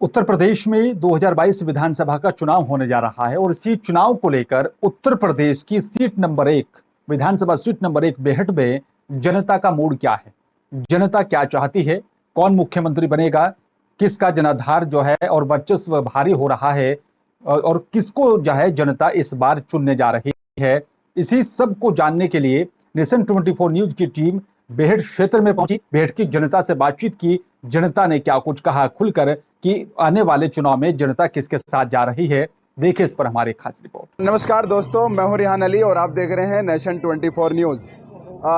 उत्तर प्रदेश में 2022 विधानसभा का चुनाव होने जा रहा है और इसी चुनाव को लेकर उत्तर प्रदेश की सीट नंबर 1 विधानसभा सीट नंबर 1 बेहट में जनता का मूड क्या है, जनता क्या चाहती है, कौन मुख्यमंत्री बनेगा, किसका जनाधार जो है और वर्चस्व भारी हो रहा है और किसको जो है जनता इस बार चुनने जा रही है। इसी सब को जानने के लिए नेशन 24 न्यूज की टीम बेहट क्षेत्र में पहुंची, बेहट की जनता से बातचीत की। जनता ने क्या कुछ कहा खुलकर कि आने वाले चुनाव में जनता किसके साथ जा रही है, देखिए इस पर हमारी खास रिपोर्ट। नमस्कार दोस्तों, मैं हूं रिहान अली और आप देख रहे हैं नेशन 24 न्यूज़।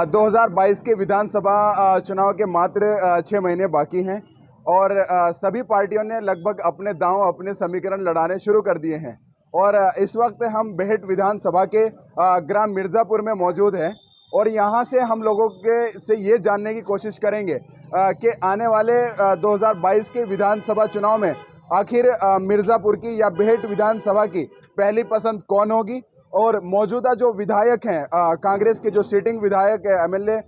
2022 के विधानसभा चुनाव के मात्र 6 महीने बाकी हैं और सभी पार्टियों ने लगभग अपने दांव अपने समीकरण लड़ाने शुरू कर दिए हैं। और इस वक्त हम बेहट विधानसभा के ग्राम मिर्ज़ापुर में मौजूद हैं और यहाँ से हम लोगों के से ये जानने की कोशिश करेंगे कि आने वाले 2022 के विधानसभा चुनाव में आखिर मिर्ज़ापुर की या बेहट विधानसभा की पहली पसंद कौन होगी और मौजूदा जो विधायक हैं कांग्रेस के जो सिटिंग विधायक है एमएलए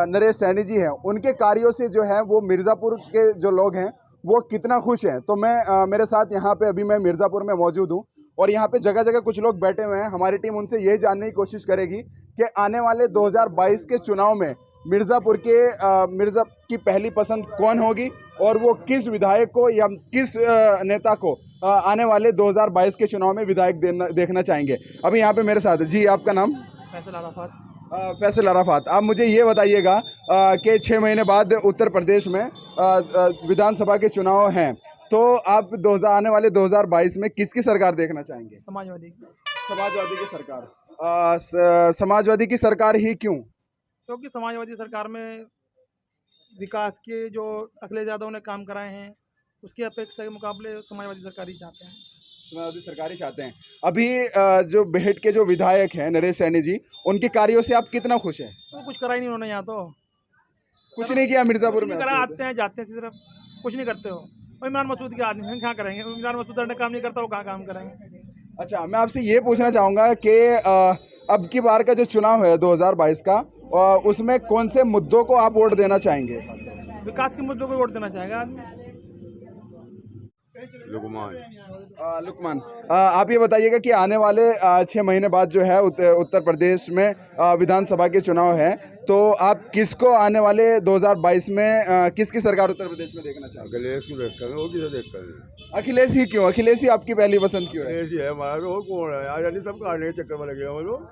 नरेश सैनी जी हैं, उनके कार्यों से जो है वो मिर्ज़ापुर के जो लोग हैं वो कितना खुश हैं। तो मैं मेरे साथ यहाँ पे अभी मैं मिर्ज़ापुर में मौजूद हूँ और यहाँ पे जगह जगह कुछ लोग बैठे हुए हैं। हमारी टीम उनसे ये जानने की कोशिश करेगी कि आने वाले 2022 के चुनाव में मिर्ज़ापुर की पहली पसंद कौन होगी और वो किस विधायक को या किस नेता को आने वाले 2022 के चुनाव में विधायक देखना चाहेंगे। अभी यहाँ पे मेरे साथ जी, आपका नाम? फैसल अराफात। फैसल अराफात, आप मुझे ये बताइएगा कि 6 महीने बाद उत्तर प्रदेश में विधानसभा के चुनाव हैं, तो आप आने वाले 2022 में किसकी सरकार देखना चाहेंगे? समाजवादी की सरकार। समाजवादी की सरकार ही क्यों? क्योंकि समाजवादी सरकार में विकास के जो अखिलेश यादव ने काम कराए हैं उसकी अपेक्षा के मुकाबले समाजवादी सरकार ही चाहते हैं। समाजवादी सरकार ही चाहते हैं। अभी जो बेहट के जो विधायक हैं नरेश सैनी जी, उनके कार्यों से आप कितना खुश हैं? तो कुछ करा ही नहीं उन्होंने, यहाँ तो कुछ नहीं किया मिर्ज़ापुर में। आते हैं जाते हैं, सिर्फ कुछ नहीं करते हो। और इमरान मसूद के आदमी हैं, क्या करेंगे? इमरान मसूद ने काम नहीं करता, वो कहाँ काम करेंगे? अच्छा, मैं आपसे ये पूछना चाहूँगा कि अब की बार का जो चुनाव है 2022 का, उसमें कौन से मुद्दों को आप वोट देना चाहेंगे? विकास के मुद्दों को वोट देना चाहेगा आदमी। लुकमान, आप ये बताइएगा कि आने वाले 6 महीने बाद जो है उत्तर प्रदेश में विधानसभा के चुनाव है, तो आप किसको आने वाले 2022 में किसकी सरकार उत्तर प्रदेश में देखना चाहेंगे? अखिलेश को देख कर, वो किसे देख कर? अखिलेश ही क्यों? अखिलेश ही आपकी पहली पसंद क्यों है? अखिलेश ही है हमारा, तो और कौन है? आज सब काटने के चक्कर में लगे हैं वो लोग।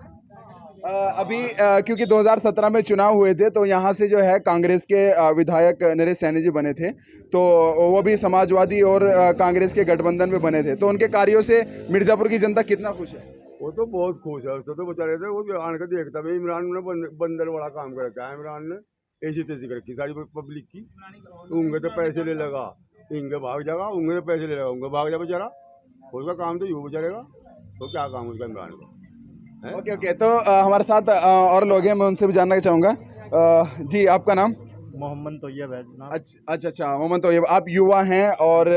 अभी क्योंकि 2017 में चुनाव हुए थे तो यहाँ से जो है कांग्रेस के विधायक नरेश सैनी जी बने थे, तो वो भी समाजवादी और कांग्रेस के गठबंधन में बने थे, तो उनके कार्यों से मिर्ज़ापुर की जनता कितना खुश है? वो तो बहुत खुश है, उससे तो बेचारे थे वो आने का देखता भाई। इमरान ने बंदर बड़ा काम कर रखा है। इमरान ने ऐसी तैसी कर रखी सारी पब्लिक की। उनके तो पैसे ले लगा, इनके भाग जाएगा, उनके तो पैसे ले लगा, उनके भाग जा बेचारा। उसका काम तो यूँ बेचारेगा, तो क्या काम उसका इमरान का? ओके, तो हमारे साथ और लोग हैं, मैं उनसे भी जानना चाहूँगा। जी, आपका नाम? मोहम्मद तैयब है जनाब। अच्छा, मोहम्मद तैयब, आप युवा हैं और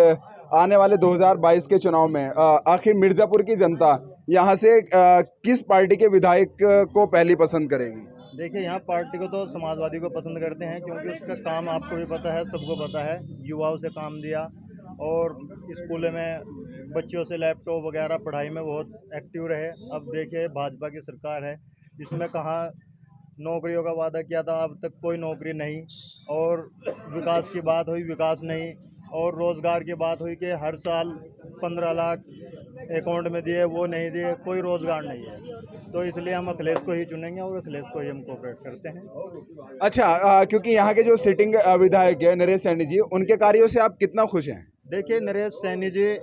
आने वाले 2022 के चुनाव में आखिर मिर्ज़ापुर की जनता यहाँ से किस पार्टी के विधायक को पहली पसंद करेगी? देखिए, यहाँ पार्टी को तो समाजवादी को पसंद करते हैं क्योंकि उसका काम आपको भी पता है, सबको पता है। युवाओं से काम दिया और स्कूलों में बच्चों से लैपटॉप वगैरह पढ़ाई में बहुत एक्टिव रहे। अब देखिए भाजपा की सरकार है, इसमें कहाँ नौकरियों का वादा किया था, अब तक कोई नौकरी नहीं। और विकास की बात हुई, विकास नहीं। और रोज़गार की बात हुई कि हर साल 15 लाख अकाउंट में दिए, वो नहीं दिए, कोई रोज़गार नहीं है। तो इसलिए हम अखिलेश को ही चुनेंगे और अखिलेश को ही हम कोऑपरेट करते हैं। अच्छा, क्योंकि यहाँ के जो सिटिंग विधायक है नरेश सैनी जी, उनके कार्यों से आप कितना खुश हैं? देखिए, नरेश सैनी जी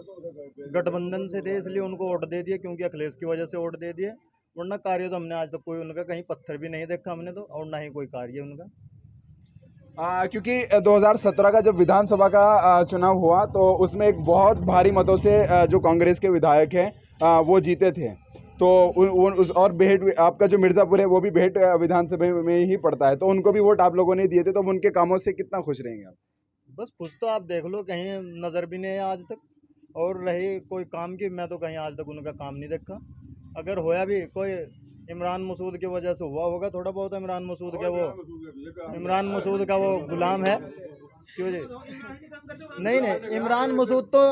गठबंधन से थे इसलिए उनको वोट दे दिए, क्योंकि अखिलेश की वजह से वोट दे दिए। वरना कार्य तो हमने आज तक कोई उनका कहीं पत्थर भी नहीं देखा हमने तो, और ना ही कोई कार्य उनका। क्योंकि 2017 का जब विधानसभा का चुनाव हुआ तो उसमें एक बहुत भारी मतों से जो कांग्रेस के विधायक हैं वो जीते थे, तो और बेहट आपका जो मिर्ज़ापुर है वो भी बेहट विधानसभा में ही पड़ता है, तो उनको भी वोट आप लोगों ने दिए थे, तो उनके कामों से कितना खुश रहेंगे आप? बस खुश तो आप देख लो, कहीं नज़र भी नहीं है आज तक। और रही कोई काम की, मैं तो कहीं आज तक उनका काम नहीं देखा। अगर होया भी कोई इमरान मसूद की वजह से हुआ होगा थोड़ा बहुत। इमरान मसूद का वो गुलाम है, क्यों जी? नहीं नहीं, इमरान मसूद तो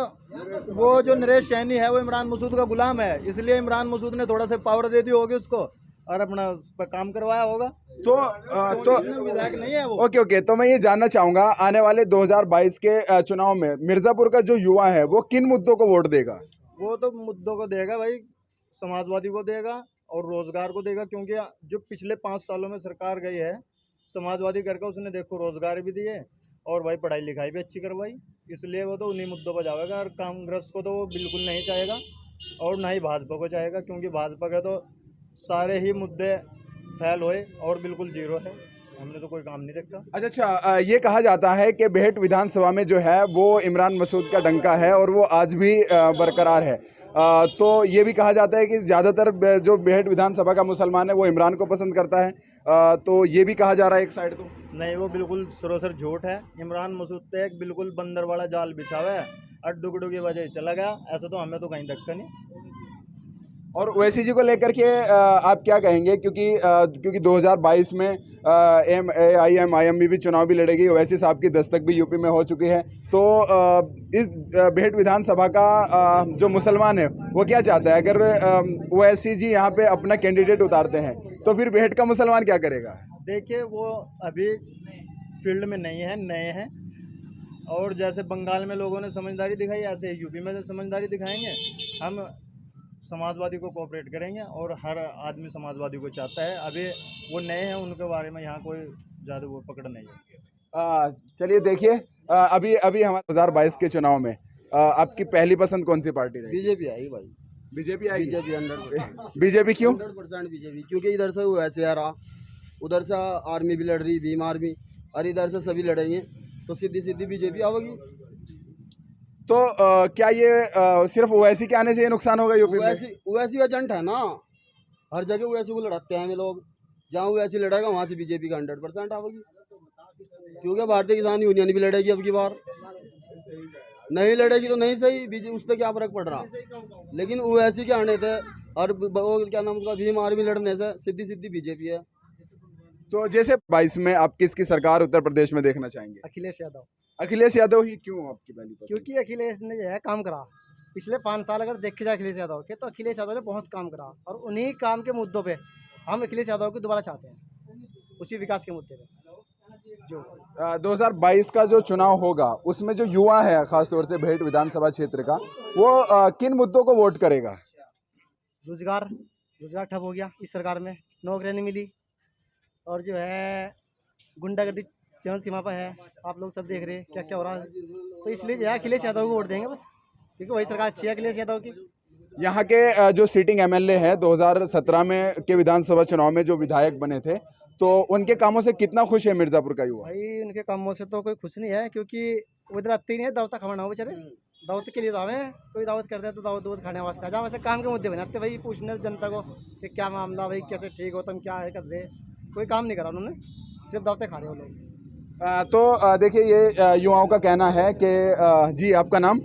वो जो नरेश सैनी है वो इमरान मसूद का गुलाम है, इसलिए इमरान मसूद ने थोड़ा सा पावर दे दी होगी उसको और अपना उस पर काम करवाया होगा। तो विधायक नहीं है वो। ओके ओके, तो मैं ये जानना चाहूंगा आने वाले 2022 के चुनाव में मिर्जापुर का जो युवा है वो किन मुद्दों को वोट देगा? वो तो मुद्दों को देगा भाई, समाजवादी को देगा और रोजगार को देगा, क्योंकि जो पिछले 5 सालों में सरकार गई है समाजवादी करके, उसने देखो रोजगार भी दिए और भाई पढ़ाई लिखाई भी अच्छी करवाई, इसलिए वो तो उन्हीं मुद्दों पर जाएगा। और कांग्रेस को तो वो बिल्कुल नहीं चाहेगा और ना ही भाजपा को चाहेगा, क्योंकि भाजपा के तो सारे ही मुद्दे फेल हुए और बिल्कुल जीरो है, हमने तो कोई काम नहीं देखा। अच्छा, ये कहा जाता है कि बेहट विधानसभा में जो है वो इमरान मसूद का डंका है और वो आज भी बरकरार है। तो ये भी कहा जाता है कि ज़्यादातर जो बेहट विधानसभा का मुसलमान है वो इमरान को पसंद करता है। तो ये भी कहा जा रहा है एक साइड। तो नहीं, वो बिल्कुल सरोसर झूठ है। इमरान मसूद तो एक बिल्कुल बंदर वाला जाल बिछावा है और डुगडू की वजह चला गया, ऐसा तो हमें तो कहीं धक्का नहीं। और ओवैसी जी को लेकर के आप क्या कहेंगे? क्योंकि 2022 में AIM भी चुनाव भी लड़ेगी, ओवैसी साहब की दस्तक भी यूपी में हो चुकी है। तो इस बेहट विधानसभा का जो मुसलमान है वो क्या चाहता है? अगर ओवैसी जी यहाँ पे अपना कैंडिडेट उतारते हैं तो फिर बेहट का मुसलमान क्या करेगा? देखिए, वो अभी फील्ड में नहीं है, नए हैं, और जैसे बंगाल में लोगों ने समझदारी दिखाई ऐसे यूपी में समझदारी दिखाएंगे। हम समाजवादी को कोऑपरेट करेंगे और हर आदमी समाजवादी को चाहता है। अभी वो नए हैं, उनके बारे में यहाँ कोई ज़्यादा वो पकड़ नहीं है। चलिए देखिए, अभी हमारे 2022 के चुनाव में आपकी पहली पसंद कौन सी पार्टी रहेगी? बीजेपी आएगी भाई, बीजेपी आएगी। बीजेपी 100%। बीजेपी क्यों? 100% बीजेपी, क्योंकि इधर से वो ऐसे आ रहा, उधर से आर्मी भी लड़ रही, भीम आर्मी, और इधर से सभी लड़ेंगे, तो सीधी सीधी बीजेपी आवेगी। तो क्या ये सिर्फ ओवैसी के आने से ये नुकसान होगा यूपी में? ओवैसी एजेंट है ना, हर जगह ओवैसी को लड़ाते हैं हमें लोग, जहाँ ओवैसी लड़ेगा वहाँ से बीजेपी का 100% आवेगी, क्योंकि भारतीय किसान यूनियन भी लड़ेगी अब की बार। नहीं लड़ेगी तो नहीं सही, बीजेपी उससे क्या फर्क पड़ रहा, लेकिन ओवैसी के आने थे और क्या नाम उसका भीम आर्मी लड़ने से सीधी सीधी बीजेपी है। तो जैसे 22 में आप किसकी सरकार उत्तर प्रदेश में देखना चाहेंगे? अखिलेश यादव। अखिलेश यादव ही क्यों आपकी पहली पसंद? क्योंकि अखिलेश ने जो है काम करा पिछले 5 साल, अगर देखे जाए अखिलेश यादव के, तो अखिलेश यादव ने बहुत काम करा और उन्हीं काम के मुद्दों पे हम अखिलेश यादव को दोबारा चाहते हैं, उसी विकास के मुद्दे पे। जो 2022 का जो चुनाव होगा उसमें जो युवा है खासतौर से भेट विधानसभा क्षेत्र का, वो किन मुद्दों को वोट करेगा? रोजगार ठप हो गया इस सरकार में, नौकरियाँ नहीं मिली, और जो है गुंडागर्दी चरम सीमा पर है, आप लोग सब देख रहे हैं क्या क्या हो रहा है। तो इसलिए जो है अखिलेश यादव को वोट देंगे बस, क्योंकि वही सरकार अच्छी है अखिलेश यादव की। यहाँ के जो सिटिंग MLA हैं 2017 में के विधानसभा चुनाव में जो विधायक बने थे, तो उनके कामों से कितना खुश है मिर्जापुर का युवा? भाई उनके कामों से तो कोई खुश नहीं है, क्योंकि वो इधर आते ही नहीं है दावत खाना हो बेचारे, दावत के लिए तो हमें कोई दावत करते हैं तो दावत खाने वास्ते आ जाओ, वैसे काम के मुद्दे बनाते भाई, पूछने जनता को कि क्या मामला भाई, कैसे ठीक हो तुम, क्या है कर रहे, कोई काम नहीं करा उन्होंने, सिर्फ दावतें खा रहे हो लोग। तो देखिए ये युवाओं का कहना है कि जी आपका नाम?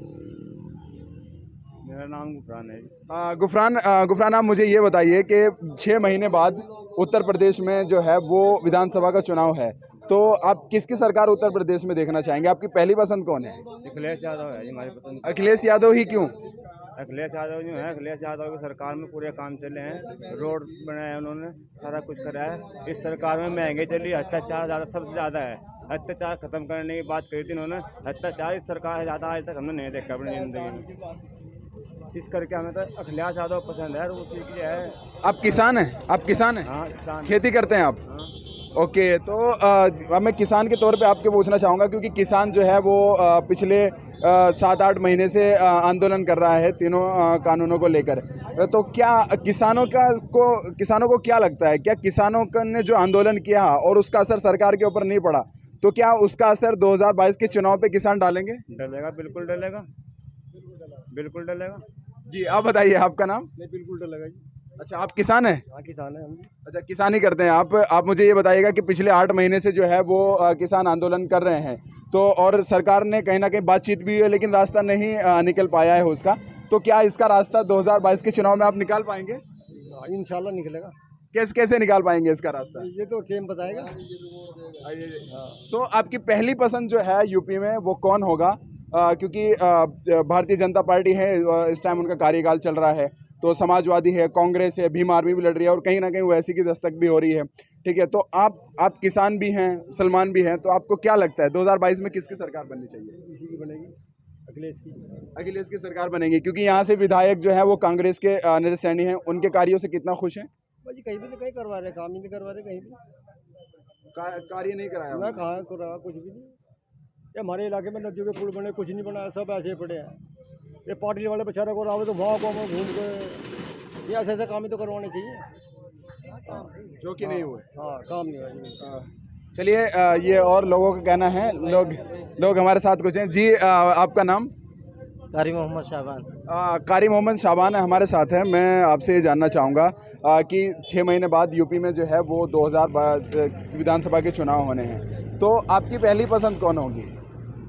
मेरा नाम गुफरान है। गुफरान, आप मुझे ये बताइए कि 6 महीने बाद उत्तर प्रदेश में जो है वो विधानसभा का चुनाव है, तो आप किसकी सरकार उत्तर प्रदेश में देखना चाहेंगे? आपकी पहली पसंद कौन है? अखिलेश यादव है हमारी पसंद। अखिलेश यादव ही क्यों? अखिलेश यादव जो है, अखिलेश यादव की सरकार में पूरे काम चले हैं, रोड बनाए उन्होंने, सारा कुछ करा है। इस सरकार में महंगाई चली, अत्याचार ज़्यादा सबसे ज़्यादा है, अत्याचार खत्म करने की बात करी थी उन्होंने। अत्याचार इस सरकार से ज़्यादा आज तक हमने नहीं देखा अपनी ज़िंदगी में, इस करके हमें तो अखिलेश यादव पसंद है। उसी की है। आप किसान हैं? आप किसान हैं? हाँ, किसान खेती करते हैं आप? हाँ। ओके, तो अब मैं किसान के तौर पे आपके पूछना चाहूँगा, क्योंकि किसान जो है वो पिछले 7-8 महीने से आंदोलन कर रहा है तीनों कानूनों को लेकर। तो क्या किसानों को क्या लगता है, क्या किसानों ने जो आंदोलन किया और उसका असर सरकार के ऊपर नहीं पड़ा, तो क्या उसका असर 2022 के चुनाव पे किसान डालेंगे? डलेगा, बिल्कुल डलेगा, बिल्कुल डलेगा। जी आप बताइए, आपका नाम? बिल्कुल डलेगा जी। अच्छा, आप किसान हैं? हाँ, किसान है हम। अच्छा, किसानी करते हैं आप मुझे ये बताइएगा कि पिछले 8 महीने से जो है वो किसान आंदोलन कर रहे हैं, तो और सरकार ने कहीं ना कहीं बातचीत भी हुई है लेकिन रास्ता नहीं निकल पाया है उसका, तो क्या इसका रास्ता 2022 के चुनाव में आप निकाल पाएंगे? इंशाल्लाह निकलेगा। कैसे कैसे निकाल पाएंगे इसका रास्ता? ये तो टीम बताएगा। तो आपकी पहली पसंद जो है यूपी में वो कौन होगा? क्योंकि भारतीय जनता पार्टी है, इस टाइम उनका कार्यकाल चल रहा है, तो समाजवादी है, कांग्रेस है, भीम आर्मी भी लड़ रही है और कहीं ना कहीं ओवैसी की दस्तक भी हो रही है। ठीक है, तो आप किसान भी हैं, सलमान भी हैं, तो आपको क्या लगता है 2022 में किसकी सरकार बननी चाहिए? इसी की बनेगी, अखिलेश की सरकार बनेगी, क्योंकि यहाँ से विधायक जो है वो कांग्रेस के नरेश सैनी हैं, उनके कार्यों से कितना खुश हैं? भाजी कहीं भी तो कहीं करवा रहे, काम ही नहीं करवा रहे कहीं भी। कार्य नहीं कराया ना कहाँ करा, कुछ भी नहीं। ये हमारे इलाके में नदियों के पुल बने, कुछ नहीं बना, सब ऐसे ही पड़े हैं। ये पार्टी वाले बेचारे को रावे तो वहाँ को घूम के ये ऐसे काम ही तो करवाने चाहिए, जो कि नहीं हुए। हाँ काम नहीं हुआ। चलिए, ये और लोगों का कहना है, लोग हमारे साथ कुछ हैं जी। आपका नाम? कारी मोहम्मद शाबान। कारी मोहम्मद शाबान हमारे साथ है। मैं आपसे ये जानना चाहूँगा कि 6 महीने बाद यूपी में जो है वो 2000 विधानसभा के चुनाव होने हैं, तो आपकी पहली पसंद कौन होगी?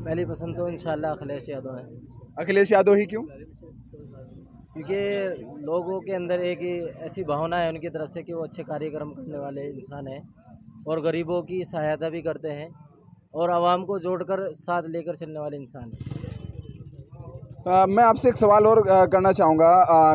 पहली पसंद तो इंशाल्लाह अखिलेश यादव है। अखिलेश यादव ही क्यों? क्योंकि लोगों के अंदर एक ही ऐसी भावना है उनकी तरफ से कि वो अच्छे कार्यक्रम करने वाले इंसान हैं और गरीबों की सहायता भी करते हैं और आवाम को जोड़कर साथ लेकर चलने वाले इंसान हैं। मैं आपसे एक सवाल और करना चाहूँगा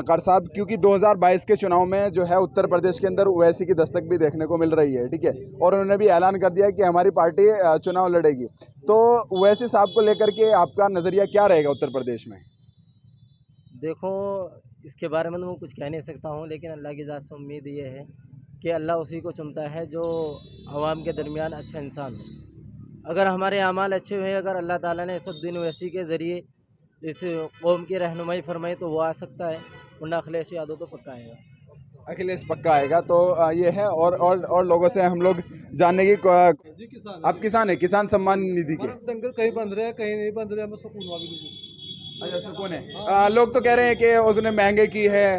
कार साहब, क्योंकि 2022 के चुनाव में जो है उत्तर प्रदेश के अंदर ओवैसी की दस्तक भी देखने को मिल रही है, ठीक है, और उन्होंने भी ऐलान कर दिया कि हमारी पार्टी चुनाव लड़ेगी, तो ओवैसी साहब को लेकर के आपका नज़रिया क्या रहेगा उत्तर प्रदेश में? देखो, इसके बारे में तो मैं कुछ कह नहीं सकता हूँ, लेकिन अल्लाह की ज़ात से उम्मीद ये है कि अल्लाह उसी को चुनता है जो आवाम के दरमियान अच्छा इंसान हो। अगर हमारे अमाल अच्छे हुए, अगर अल्लाह ताला ने असदुद्दीन ओवैसी के ज़रिए इस कौम की रहनुमाई फरमाई तो वो आ सकता है, वरना अखिलेश यादव तो पक्का आएगा। अखिलेश पक्का आएगा, तो ये है। और लोगों से हम लोग जानने की आप किसान है, किसान सम्मान निधि के कहीं बंद रहे कहीं नहीं बंद रहे, हमें सुकून वाली। अच्छा, सुकून है। लोग तो कह रहे हैं कि उसने महंगे की है,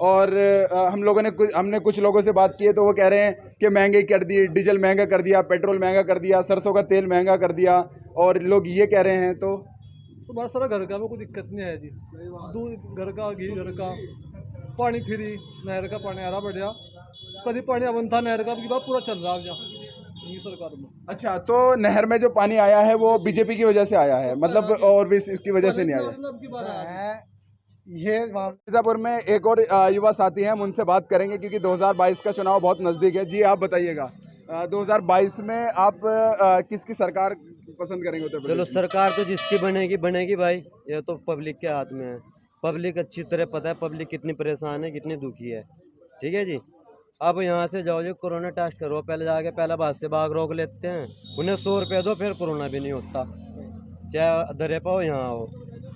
और हमने कुछ लोगों से बात की है तो वो कह रहे हैं कि महंगे कर दी, डीजल महंगा कर दिया, पेट्रोल महंगा कर दिया, सरसों का तेल महंगा कर दिया, और लोग ये कह रहे हैं। तो हमारा सारा घर का में कोई दिक्कत नहीं है जी, दूध घर का, घी घर का, पानी फ्री, नहर का पानी आ रहा बढ़िया, कभी पानी अवन था नहर का, बात पूरा चल रहा है यहाँ सरकार में। अच्छा, तो नहर में जो पानी आया है वो बीजेपी की वजह से आया है, मतलब और भी इसकी वजह से नहीं आया? ये मिर्जापुर में एक और युवा साथी हैं, हम उनसे बात करेंगे क्योंकि 2022 का चुनाव बहुत नज़दीक है। जी, आप बताइएगा 2022 में आप किसकी सरकार पसंद करेंगे उत्तर प्रदेश चलो, में? सरकार तो जिसकी बनेगी बनेगी भाई, ये तो पब्लिक के हाथ में है। पब्लिक अच्छी तरह पता है पब्लिक कितनी परेशान है, कितनी दुखी है, ठीक है जी। अब यहाँ से जाओ जी, कोरोना टेस्ट करो, पहले जाके पहला बात से बाग रोक लेते हैं, उन्हें 100 रुपये दो, फिर कोरोना भी नहीं होता, चाहे दरे पाओ यहाँ हो।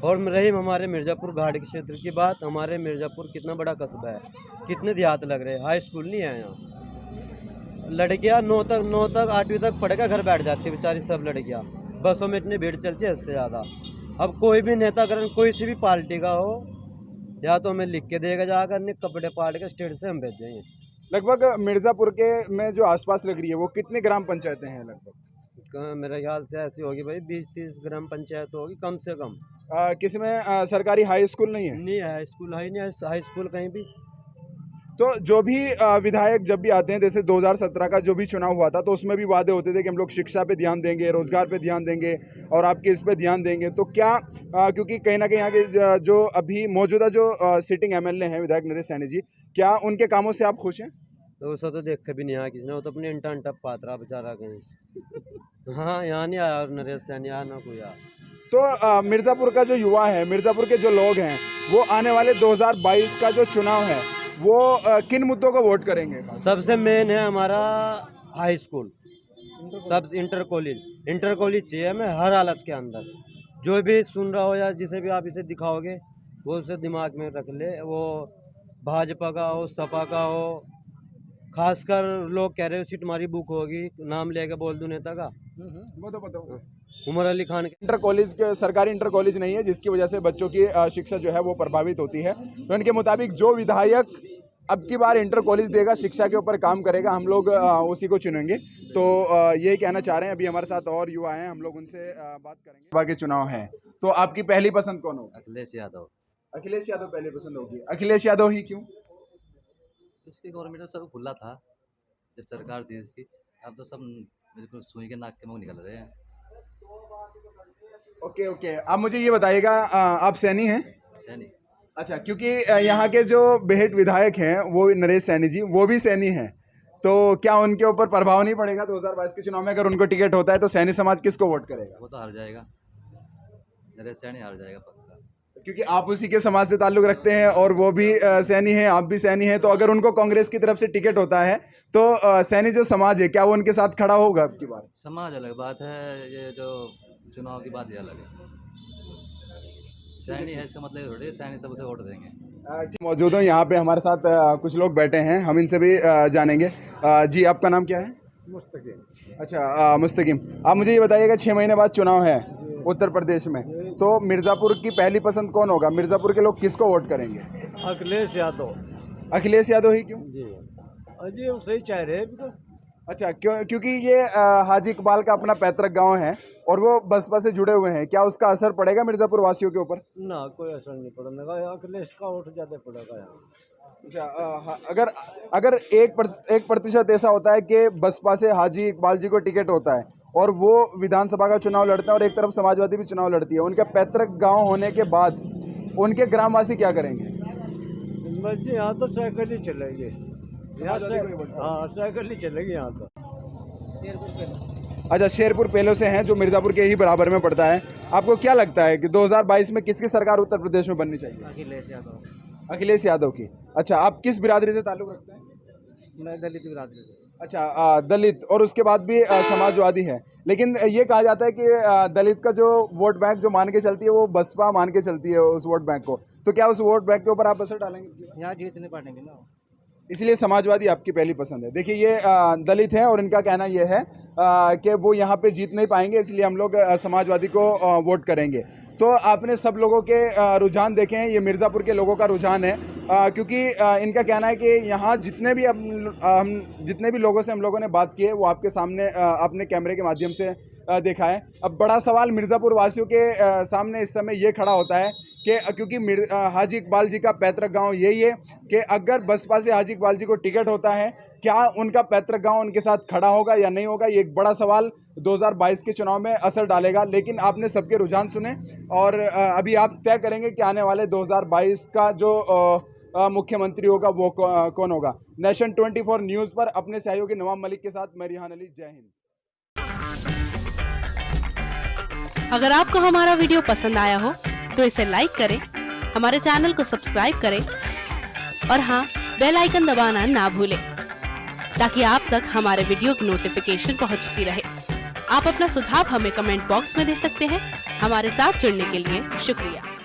और रही हमारे मिर्ज़ापुर घाट के क्षेत्र की बात, हमारे मिर्ज़ापुर कितना बड़ा कस्बा है, कितने देहात लग रहे हैं, हाई स्कूल नहीं है यहाँ। लड़कियाँ 9 तक 8वीं तक पढ़ के घर बैठ जाती है बेचारी, सब लड़कियाँ। बसों में इतनी भीड़ चलती है इससे ज़्यादा। अब कोई भी नेताकरण कोई सी भी पार्टी का हो, या तो हमें लिख के देगा जाकर, नहीं कपड़े पाट के स्टेट से हम भेजेंगे। लगभग मिर्ज़ापुर के में जो आसपास लग रही है वो कितनी ग्राम पंचायतें हैं लगभग? मेरे ख्याल से ऐसी होगी भाई 20-30 ग्राम पंचायत होगी कम से कम। किसी में सरकारी हाई स्कूल नहीं है? नहीं है, स्कूल है नहीं, हाई स्कूल कहीं भी। तो जो भी विधायक जब भी आते हैं, जैसे 2017 का जो भी चुनाव हुआ था, तो उसमें भी वादे होते थे कि हम लोग शिक्षा पे ध्यान देंगे, रोजगार पे ध्यान देंगे और आपके इस पे ध्यान देंगे, तो क्या क्योंकि कहीं ना कहीं यहाँ के जो अभी मौजूदा जो सिटिंग एमएलए हैं विधायक नरेश सैनी जी, क्या उनके कामों से आप खुश हैं? तो उसे तो देख के भी नहीं आया किसी ने, वो तो अपने इंटा पात्रा बेचारा कहीं। हाँ, यहाँ नहीं आया, और नरेश सैनी आया ना कोई आया। तो मिर्ज़ापुर का जो युवा है, मिर्ज़ापुर के जो लोग हैं, वो आने वाले 2022 का जो चुनाव है वो किन मुद्दों को वोट करेंगे? सबसे मेन है हमारा हाई स्कूल, सब इंटर कॉलेज चाहिए हमें हर हालत के अंदर। जो भी सुन रहा हो या जिसे भी आप इसे दिखाओगे, वो उसे दिमाग में रख ले, वो भाजपा का हो, सपा का हो। खासकर लोग कह रहे हो सीट हमारी बुक होगी, नाम लेके बोल दूं नेता का, उमर अली खान। इंटर कॉलेज के सरकारी इंटर कॉलेज नहीं है, जिसकी वजह से बच्चों की शिक्षा जो है वो प्रभावित होती है। तो इनके मुताबिक जो विधायक अब की बार इंटर कॉलेज देगा, शिक्षा के ऊपर काम करेगा, हम लोग उसी को चुनेंगे। तो यही कहना चाह रहे हैं। अभी हमारे साथ और युवा हैं, हम लोग उनसे बात करेंगे। बाकी चुनाव है, तो आपकी पहली पसंद कौन होगी? अखिलेश यादव। अखिलेश यादव पहली पसंद होगी। अखिलेश यादव ही क्यों? इसकी गवर्नमेंट में सब खुला था जब सरकार थी इसकी। अब तो सब बिल्कुल सुई के नाक के मुंह निकल रहे हैं। ओके ओके, आप मुझे ये बताइएगा, आप सैनी हैं? सैनी। अच्छा, क्योंकि यहाँ के जो बेहट विधायक हैं वो नरेश सैनी जी, वो भी सैनी हैं, तो क्या उनके ऊपर प्रभाव नहीं पड़ेगा 2022 के चुनाव में? अगर उनको टिकट होता है तो सैनी समाज किसको वोट करेगा? वो तो हार जाएगा, नरेश सैनी हार जाएगा पक्का। क्योंकि आप उसी के समाज से ताल्लुक रखते हैं और वो भी सैनी हैं, आप भी सैनी हैं, तो अगर उनको कांग्रेस की तरफ से टिकट होता है तो सैनी जो समाज है क्या वो उनके साथ खड़ा होगा अब की बार? समाज अलग बात है, ये जो चुनाव की बात ये अलग है। सैनी है इसका मतलब थोड़ी सैनी सब उसे वोट देंगे। मौजूद हूँ यहाँ पे, हमारे साथ कुछ लोग बैठे हैं, हम इनसे भी जानेंगे। जी, आपका नाम क्या है? मुस्तकीम। अच्छा, मुस्तकीम, आप मुझे ये बताइएगा 6 महीने बाद चुनाव है उत्तर प्रदेश में, तो मिर्ज़ापुर की पहली पसंद कौन होगा? मिर्ज़ापुर के लोग किसको वोट करेंगे? अखिलेश यादव। अखिलेश यादव ही क्यों? जी, अजी सही चाह रहे हैं। अच्छा, क्योंकि ये हाजी इकबाल का अपना पैतृक गांव है और वो बसपा से जुड़े हुए हैं, क्या उसका असर पड़ेगा मिर्ज़ापुर वासियों के ऊपर? ना, कोई असर नहीं पड़ेगा, अखिलेश का वोट ज़्यादा पड़ेगा यहाँ। अच्छा, अगर 1% ऐसा होता है कि बसपा से हाजी इकबाल जी को टिकट होता है और वो विधानसभा का चुनाव लड़ते हैं और एक तरफ समाजवादी भी चुनाव लड़ती है, उनका पैतृक गांव होने के बाद उनके ग्रामवासी क्या करेंगे? जी, यहाँ तो साइकिल ही चलेगी, हाँ साइकिल ही चलेगी यहाँ तो। अच्छा, शेरपुर पहले से हैं जो मिर्ज़ापुर के ही बराबर में पड़ता है। आपको क्या लगता है कि 2022 में किसकी सरकार उत्तर प्रदेश में बननी चाहिए? अखिलेश यादव। अखिलेश यादव की। अच्छा, आप किस बिरादरी से ताल्लुक़ रखते हैं? मैं दलित बिरादरी से। अच्छा, दलित, और उसके बाद भी समाजवादी है, लेकिन ये कहा जाता है कि दलित का जो वोट बैंक जो मान के चलती है वो बसपा मान के चलती है उस वोट बैंक को, तो क्या उस वोट बैंक के ऊपर आप असर डालेंगे? यहाँ जीत नहीं पाएंगे ना, इसलिए समाजवादी आपकी पहली पसंद है। देखिए, ये दलित हैं और इनका कहना ये है कि वो यहाँ पे जीत नहीं पाएंगे, इसलिए हम लोग समाजवादी को वोट करेंगे। तो आपने सब लोगों के रुझान देखे हैं, ये मिर्ज़ापुर के लोगों का रुझान है, क्योंकि इनका कहना है कि यहाँ जितने भी लोगों से हम लोगों ने बात की है वो आपके सामने अपने कैमरे के माध्यम से देखा है। अब बड़ा सवाल मिर्ज़ापुर वासियों के सामने इस समय ये खड़ा होता है कि क्योंकि हाजी इकबाल जी का पैतृक गांव यही है कि अगर बसपा से हाजी इकबाल जी को टिकट होता है, क्या उनका पैतृक गांव उनके साथ खड़ा होगा या नहीं होगा? ये एक बड़ा सवाल 2022 के चुनाव में असर डालेगा। लेकिन आपने सबके रुझान सुने और अभी आप तय करेंगे कि आने वाले 2022 का जो मुख्यमंत्री होगा वो कौन होगा। नेशन 24 न्यूज़ पर अपने सहयोगी नवाब मलिक के साथ मैं रिहान अली, जय हिंद। अगर आपको हमारा वीडियो पसंद आया हो तो इसे लाइक करें, हमारे चैनल को सब्सक्राइब करें और हाँ, बेल आइकन दबाना ना भूलें ताकि आप तक हमारे वीडियो की नोटिफिकेशन पहुंचती रहे। आप अपना सुझाव हमें कमेंट बॉक्स में दे सकते हैं। हमारे साथ जुड़ने के लिए शुक्रिया।